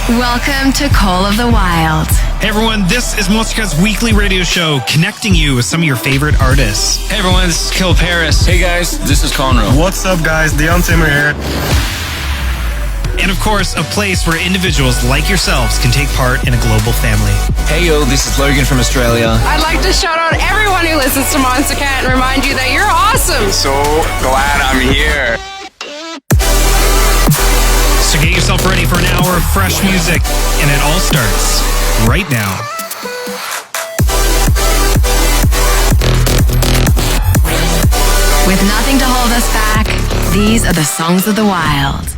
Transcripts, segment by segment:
Welcome to Call of the Wild. Hey everyone, this is Monstercat's weekly radio show connecting you with some of your favorite artists. Hey everyone, this is Kill Paris. Hey guys, this is Conroe. What's up guys, Deon Timmer here. And of course, a place where individuals like yourselves can take part in a global family. Hey yo, this is Logan from Australia. I'd like to shout out everyone who listens to Monstercat and remind you that you're awesome. So glad I'm here. So get yourself ready for an hour of fresh music, and it all starts right now. With nothing to hold us back, these are the songs of the wild.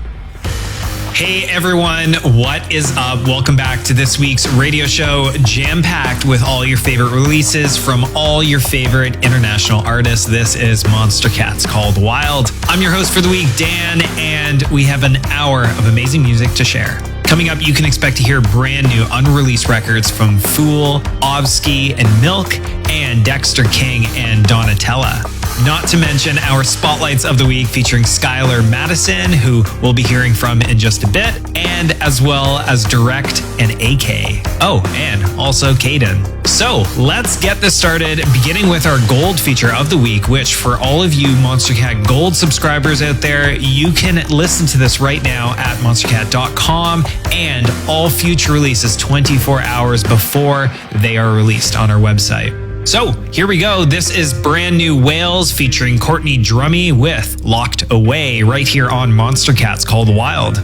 Hey everyone, what is up? Welcome back to this week's radio show, jam-packed with all your favorite releases from all your favorite international artists. This is Monstercat's Called Wild. I'm your host for the week, Dan, and we have an hour of amazing music to share. Coming up, you can expect to hear brand new unreleased records from Fool, Ovsky, and Milk, and Dexter King and Donatella. Not to mention our spotlights of the week featuring Skylar Madison, who we'll be hearing from in just a bit, and as well as Direct and AK. Oh, and also Caden. So let's get this started, beginning with our gold feature of the week, which for all of you Monstercat Gold subscribers out there, you can listen to this right now at monstercat.com and all future releases 24 hours before they are released on our website. So here we go. This is brand new Whales featuring Courtney Drummy with Locked Away right here on Monstercat's Called Wild.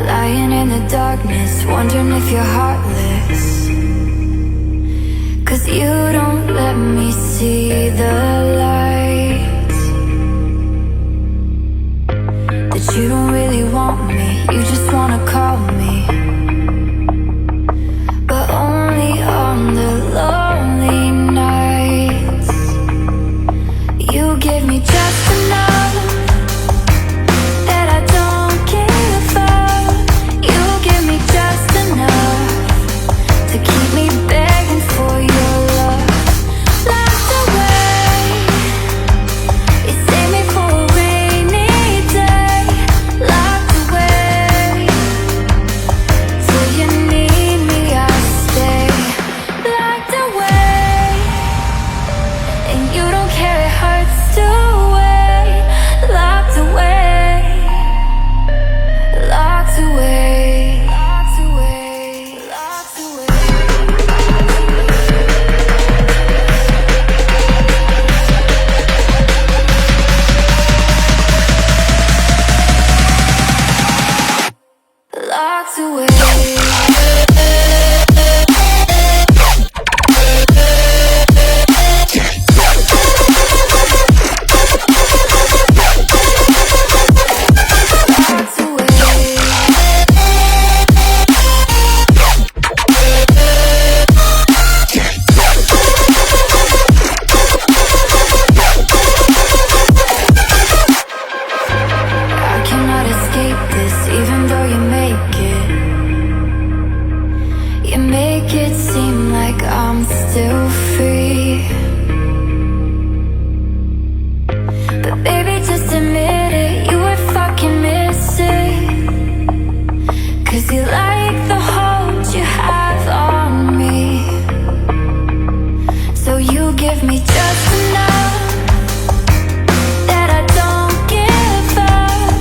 Lying in the darkness, wondering if you're heartless. 'Cause you don't let me see the light. That you don't really want me, you just wanna call me. But only on the lonely nights. You give me just enough that I don't give up. You give me just enough to keep me begging for your love. Locked away, you save me for a rainy day. Locked away, till you need me, I stay. Locked away, and you don't care, it hurts to wait. Locked away, locked away, locked away, locked away. Locked away. I cannot escape this, even though you make it. You make it seem like I'm still free. But baby, just admit it, you were fucking missing. 'Cause you like the hold you have on me. So you give me just enough that I don't give up.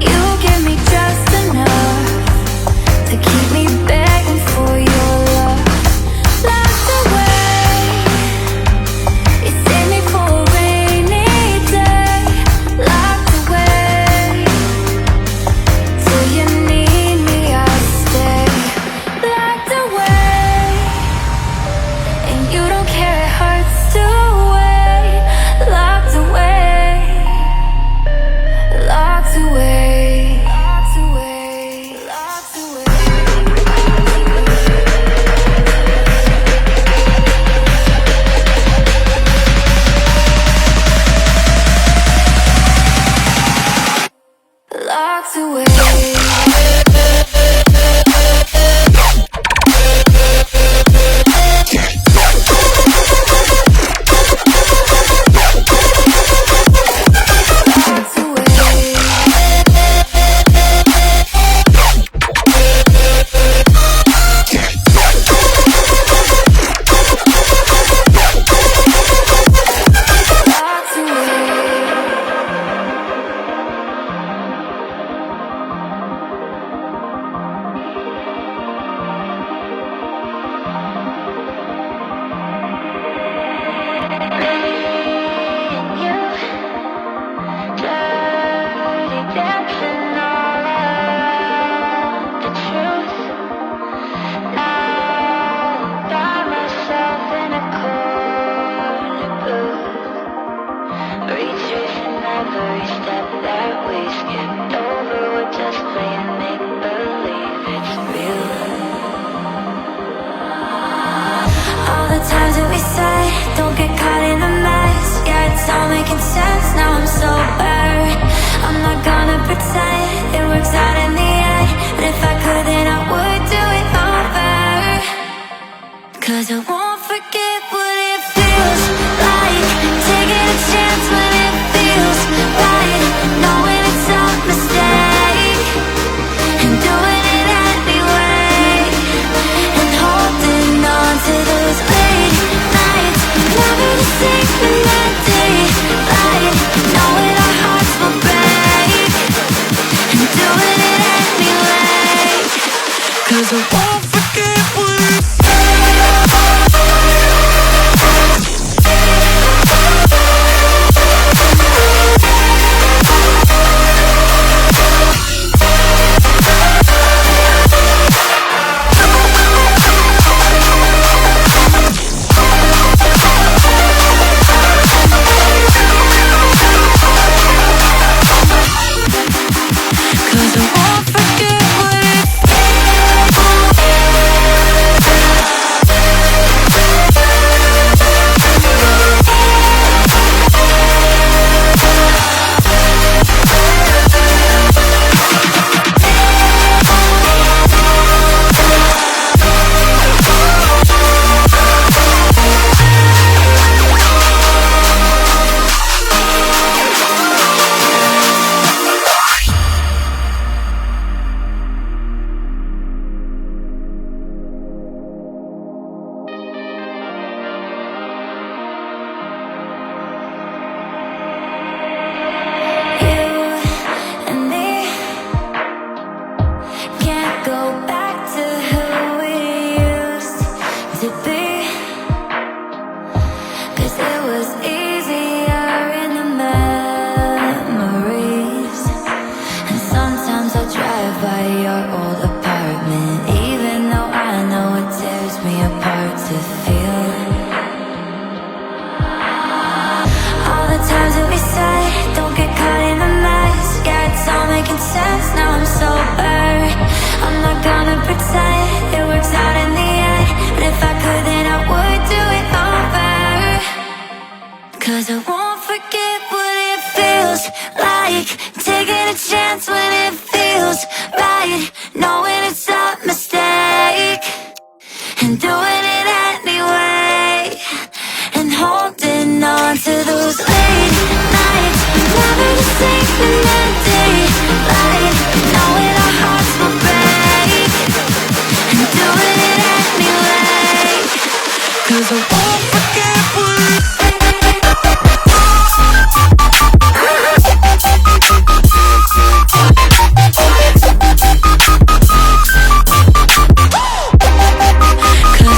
You give me just enough to keep me begging for your love. Locked away, you save me for a rainy day. Locked every step that we skipped over. We're just playing make-believe, it's real. All the times that we said, don't get caught in the mess. Yeah, it's all making sense, now I'm sober. I'm not gonna pretend it works out in the end, but if I could then I would do it over. 'Cause I won't forget what it feels like, taking a chance when it feels right, knowing it's a mistake, and doing it anyway, and holding on to those late nights, never the same when that daylight, knowing our hearts will break, and doing it anyway. 'Cause I won't forget what it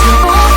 I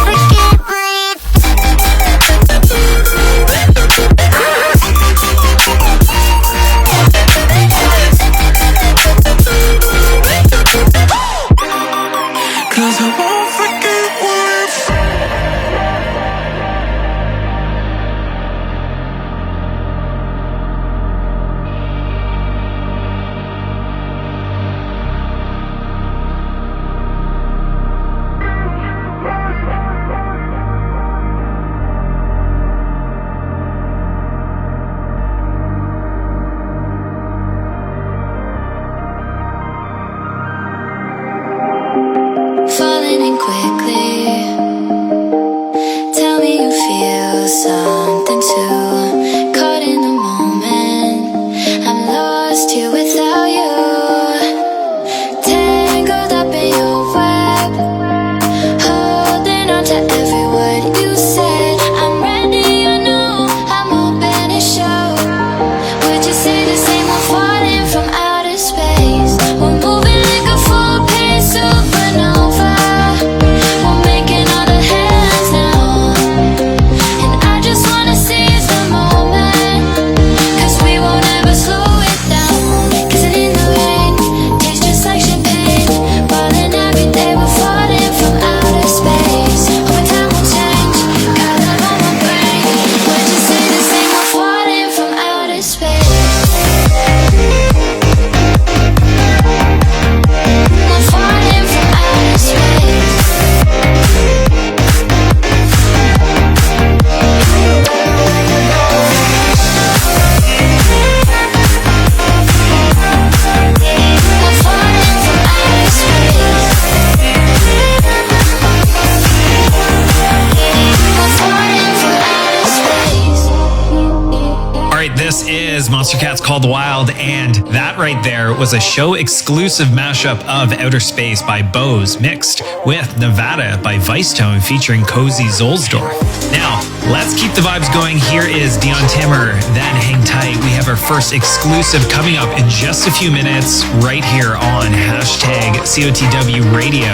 right, this is Monstercat's Called Wild, and that right there was a show exclusive mashup of Outer Space by Bose mixed with Nevada by Vicetone featuring Cozy Zolsdorf. Now, let's keep the vibes going. Here is Dion Timmer, then hang tight. We have our first exclusive coming up in just a few minutes right here on hashtag COTW Radio.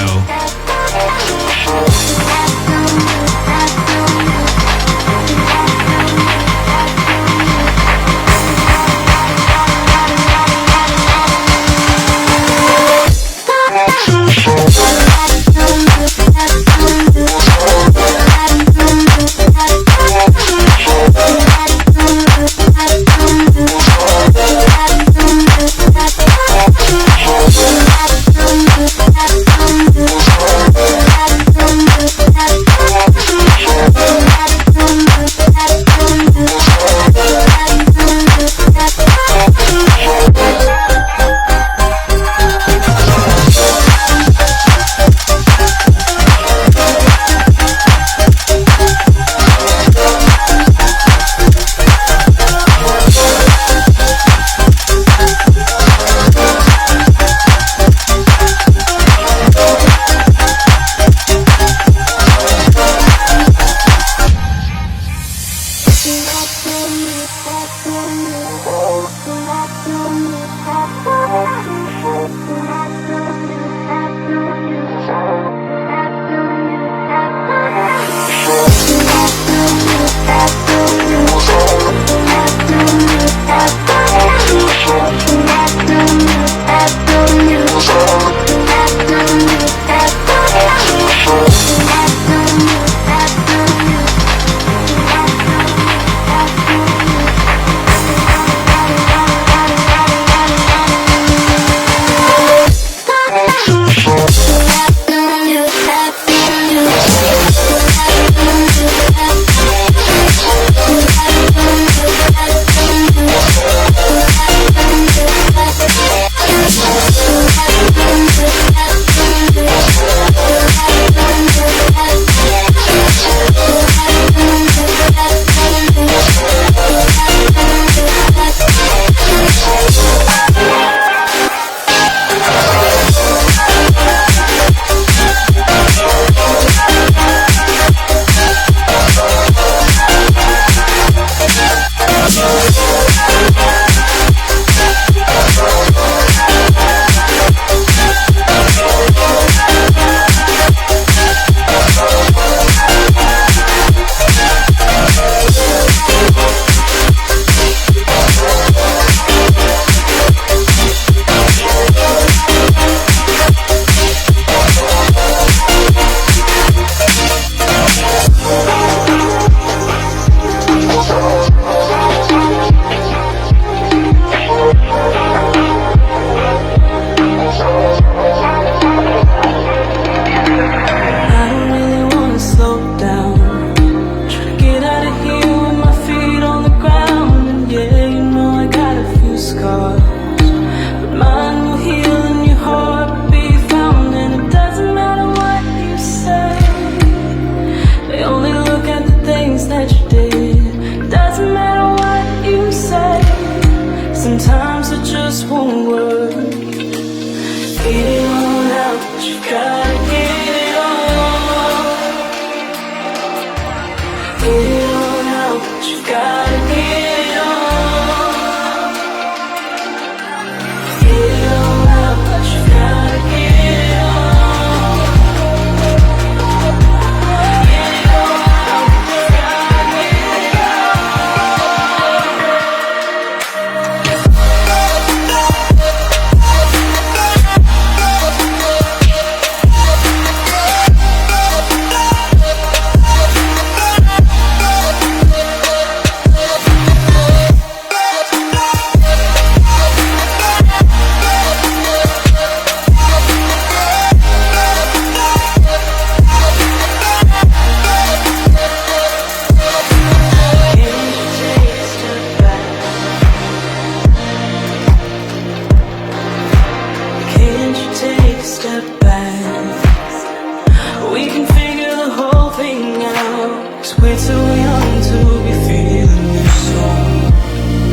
We're too young to be feeling this song.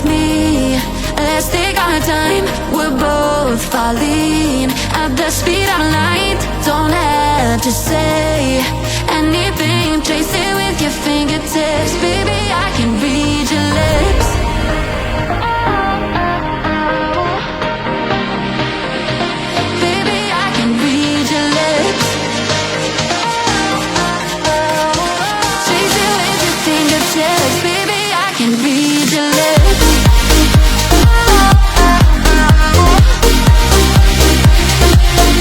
with me. Let's take our time. We're both falling at the speed of light. Don't have to say anything. Trace it with your fingertips. Baby, I can read your lips. Baby, I can read your lips. Trace it with your fingertips. Baby, I can read your lips.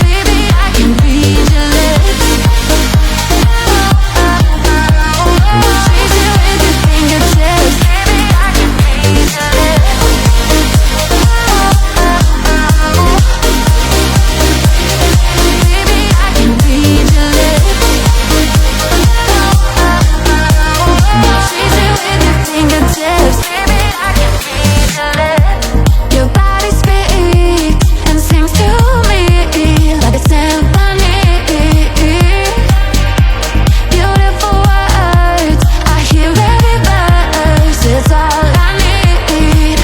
Baby, I can read your lips. Trace it with your fingertips. Baby, I can read your lips. Baby, I can read your lips. Trace it with your fingertips. Baby, I can read your lips. Your body speaks and sings to me like a symphony. Beautiful words, I hear every verse. It's all I need.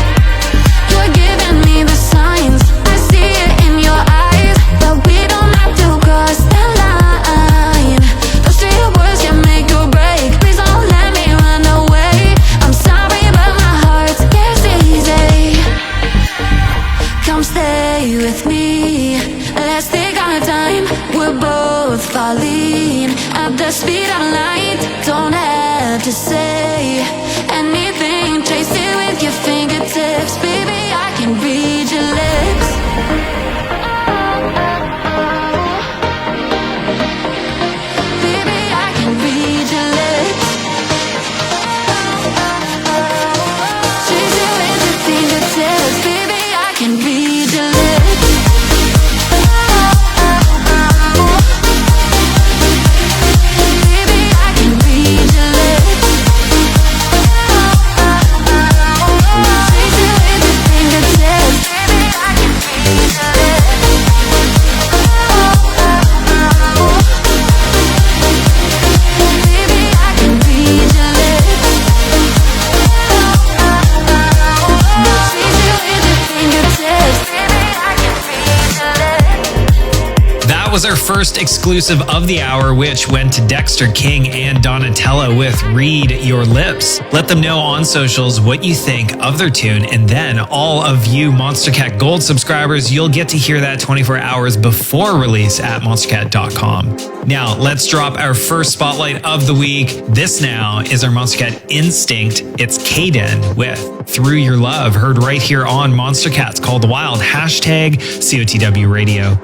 You're giving me the signs, I see it in your eyes, but we don't have to cross the line. Those three words can make or break. Please don't let me run away. I'm sorry, but my heart scares easy. Come stay with me. Let's take our time. We're both falling at the speed of light. Don't have to say anything. Trace it with your fingertips. Baby, I can read your lips. Baby, I can read your lips. Trace it with your fingertips. Baby, I can read your lips. Baby, I can read your lips. Trace it with your fingertips. Baby, I can read your lips. Baby, I can read your lips. Trace it with your fingertips. Baby, I can read your lips. That was our first exclusive of the hour, which went to Dexter King and Donatella with Read Your Lips. Let them know on socials what you think of their tune, and then all of you Monstercat Gold subscribers, you'll get to hear that 24 hours before release at monstercat.com. Now, let's drop our first spotlight of the week. This now is our Monstercat Instinct. It's Kaden with Through Your Love, heard right here on Monstercat's Called the Wild, hashtag COTW Radio.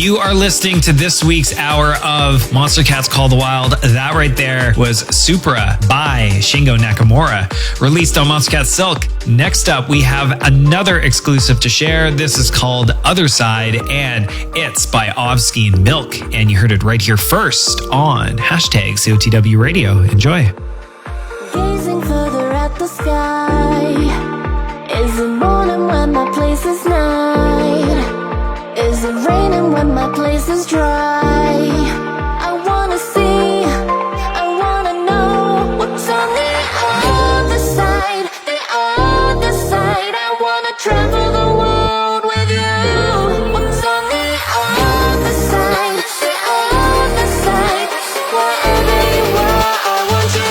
You are listening to this week's hour of Monstercat's Call the Wild. That right there was Supra by Shingo Nakamura, released on Monstercat Silk. Next up, we have another exclusive to share. This is called Other Side, and it's by Ovsky and Milk. And you heard it right here first on hashtag COTW Radio. Enjoy. Gazing further at the sky. Is it morning when my place is night? Is it raining when my place is dry? I wanna see, I wanna know what's on the other side. The other side, I wanna travel the world with you. What's on the other side? The other side, wherever you are, I want you.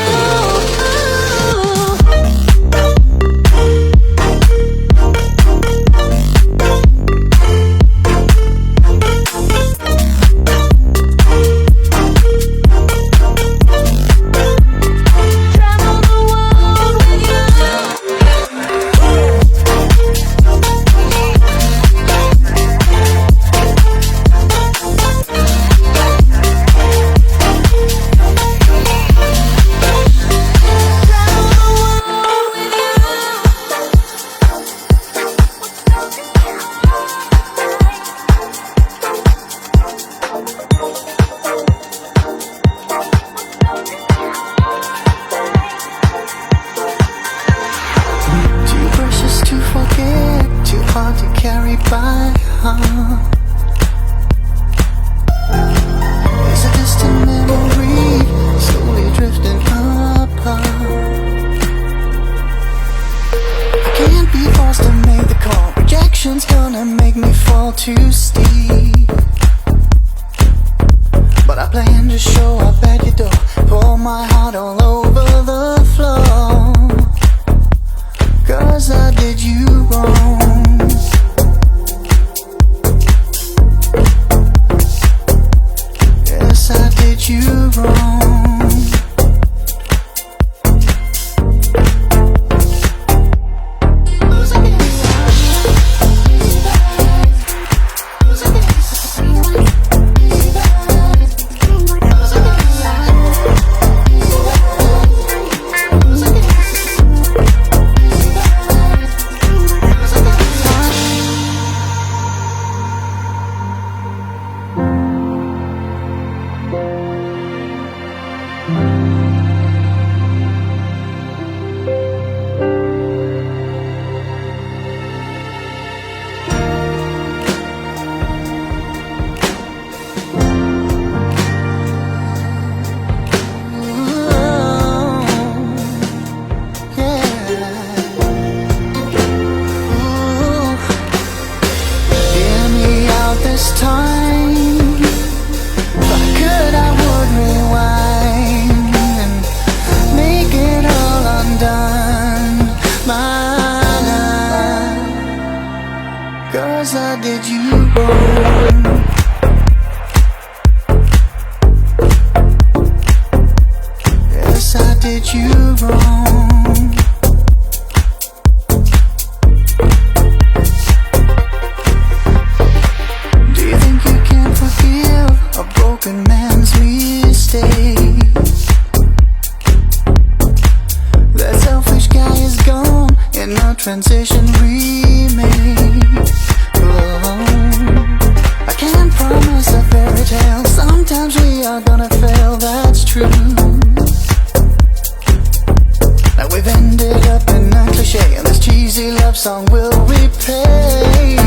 Transition remade. I can't promise a fairy tale. Sometimes we are gonna fail, that's true. Now we've ended up in a cliche, and this cheesy love song will repay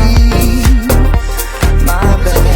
my bad.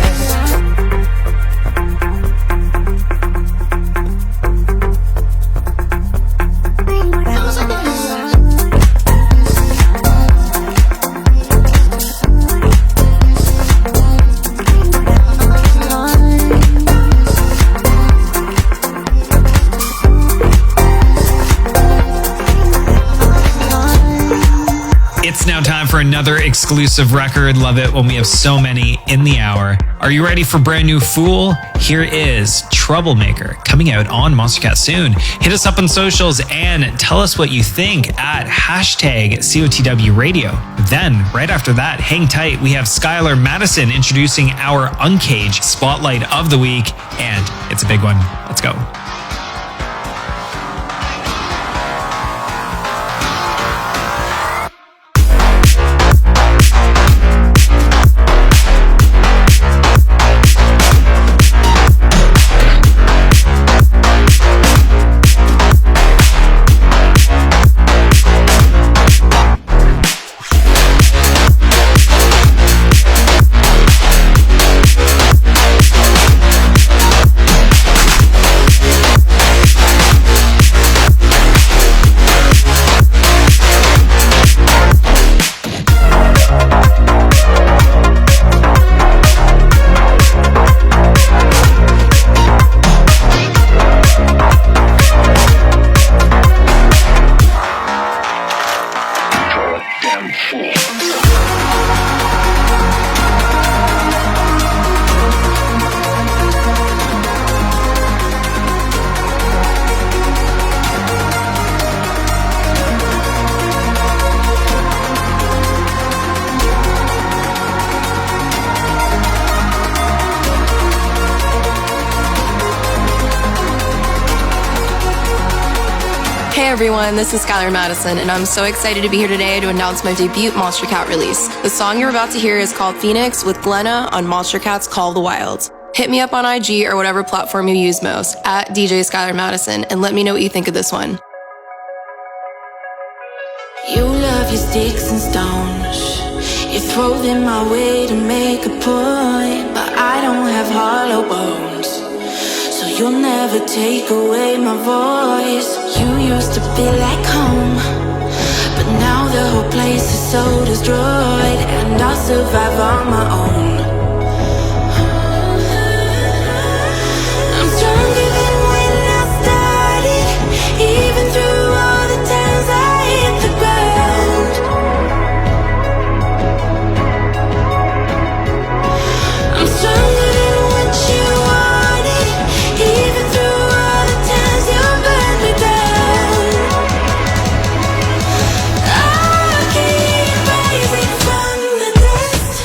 another exclusive record. Love it when we have so many in the hour. Are you ready for brand new Fool? Here is Troublemaker coming out on Monstercat soon. Hit us up on socials and tell us what you think at hashtag COTW Radio. Then, right after that, hang tight. We have Skylar Madison introducing our Uncaged Spotlight of the Week, and it's a big one. Let's go. Hey everyone, this is Skylar Madison, and I'm so excited to be here today to announce my debut Monstercat release. The song you're about to hear is called Phoenix with Glenna on Monstercat's Call of the Wild. Hit me up on IG or whatever platform you use most, at DJ Skylar Madison, and let me know what you think of this one. You love your sticks and stones. You throw them my way to make a point, but I don't have hollow bones, so you'll never take away my voice. You used to be like home, but now the whole place is so destroyed, and I'll survive on my own. I'm stronger than when I started, even through all the times I hit the ground. I'm stronger than what you wanted, even through all the times you burned me down. I'll keep rising from the dust.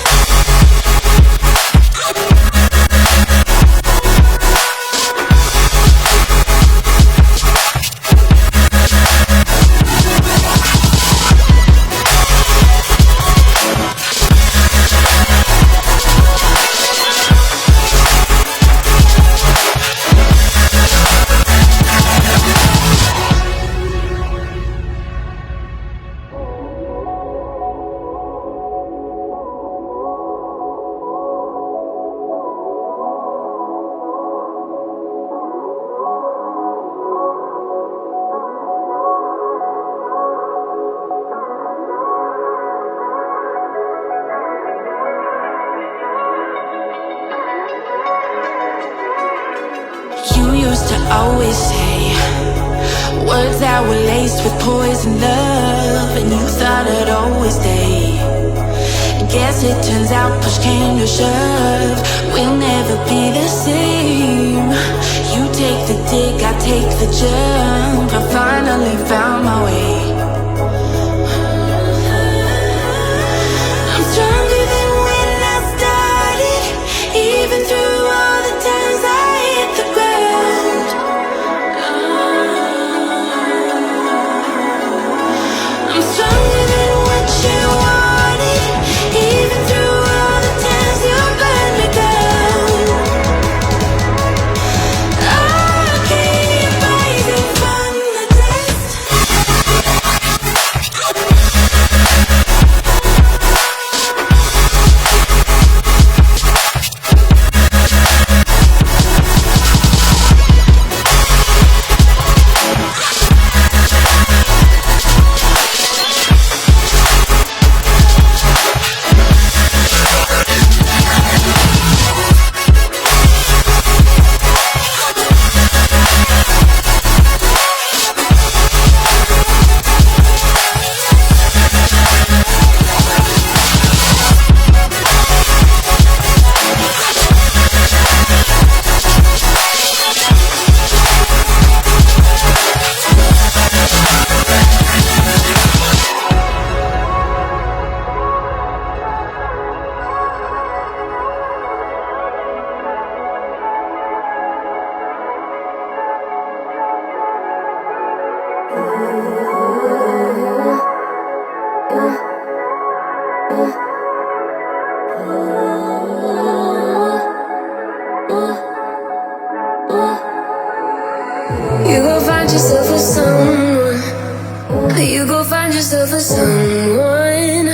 You used to always say words that were laced with poison love, and you thought I'd always stay. Guess it turns out push came to shove, we'll never be the same. You take the dig, I take the jump, I finally found my way. I'm stronger than when I started, even through all the times I hit the ground. I'm stronger than what you wanted, even through all the times you burned me down. I'll keep rising from the dust. You go find yourself a someone. You go find yourself a someone.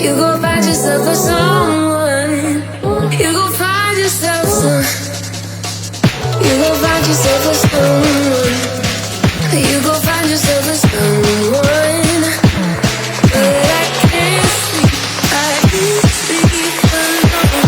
You go find yourself a someone. You go find yourself some. You go find yourself a someone. You go find yourself a someone. But I can't sleep. I can't sleep alone.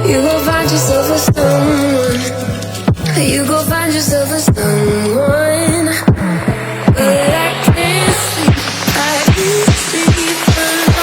You go find yourself a someone. You go find yourself a someone. But I can't sleep. I can't sleep alone.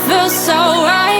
Feels so right.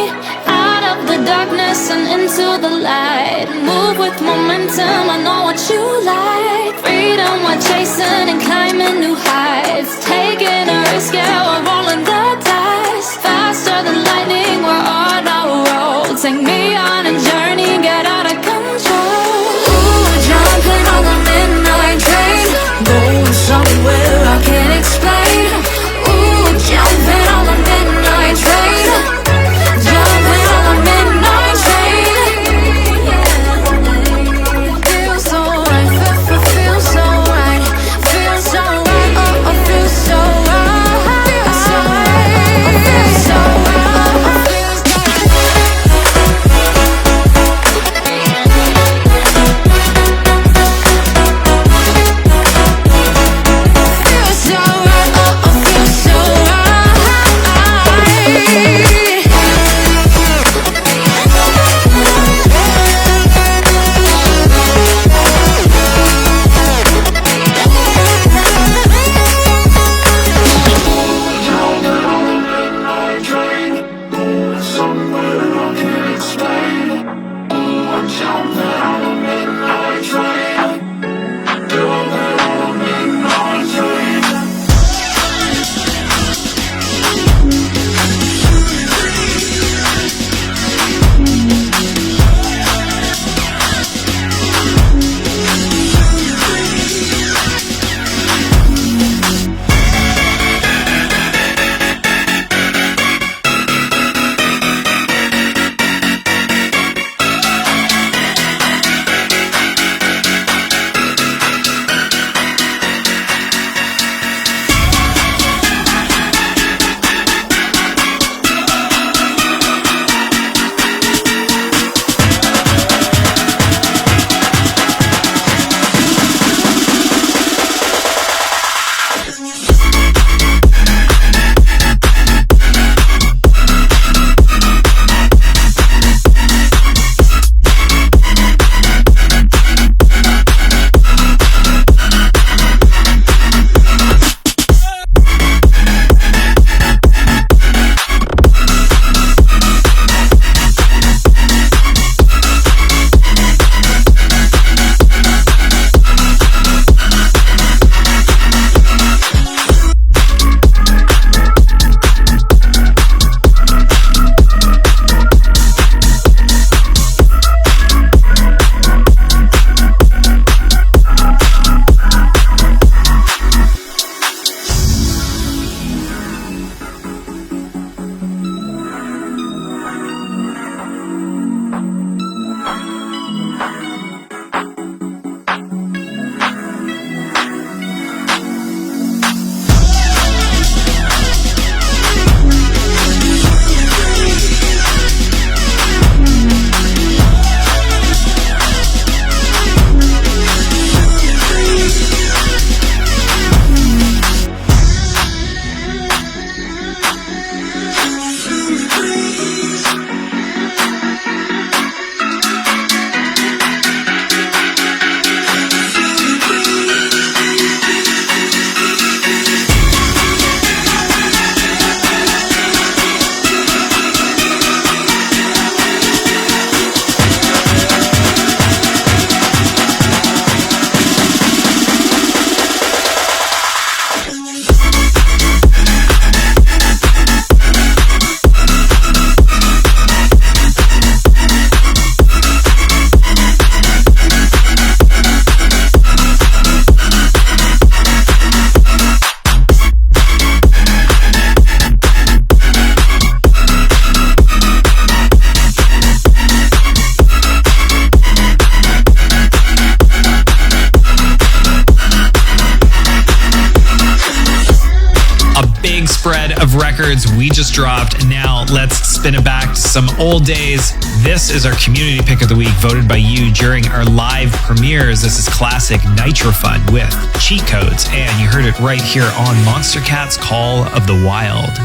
records we just dropped. Now let's spin it back to some old days. This is our community pick of the week, voted by you during our live premieres. This is classic Nitro Fun with Cheat Codes, and you heard it right here on Monstercat's Call of the Wild.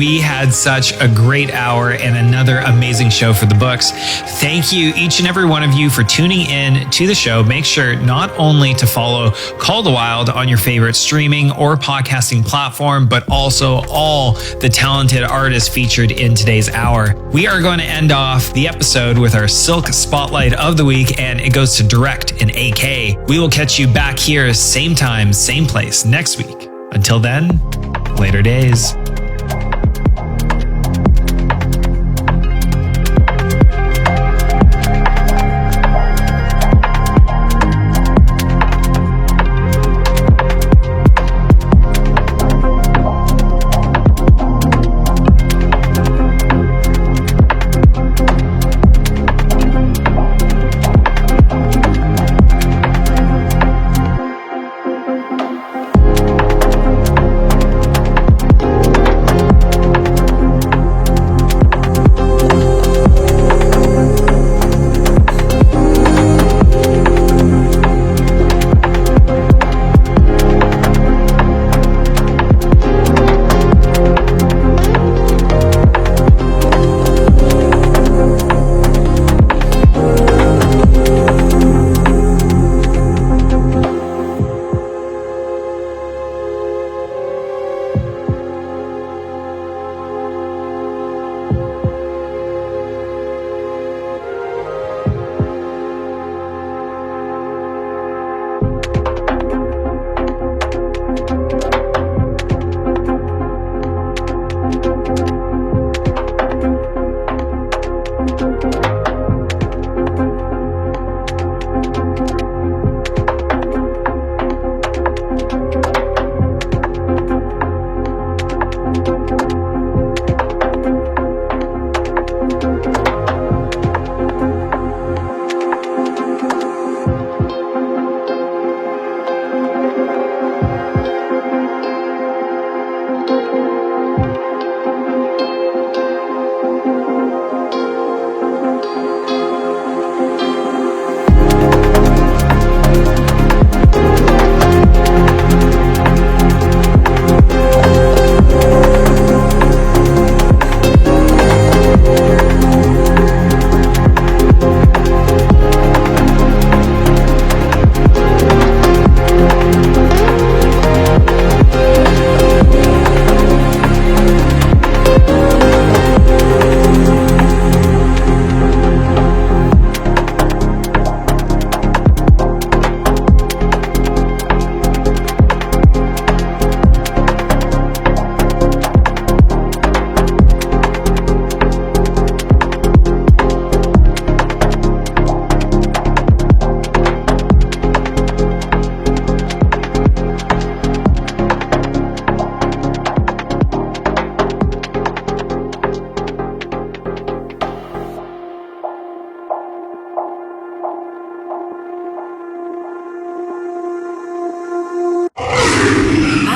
We had such a great hour and another amazing show for the books. Thank you, each and every one of you, for tuning in to the show. Make sure not only to follow Call the Wild on your favorite streaming or podcasting platform, but also all the talented artists featured in today's hour. We are going to end off the episode with our Silk Spotlight of the Week, and it goes to Direct and AK. We will catch you back here, same time, same place, next week. Until then, later days.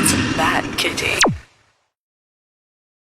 That's a bad kitty.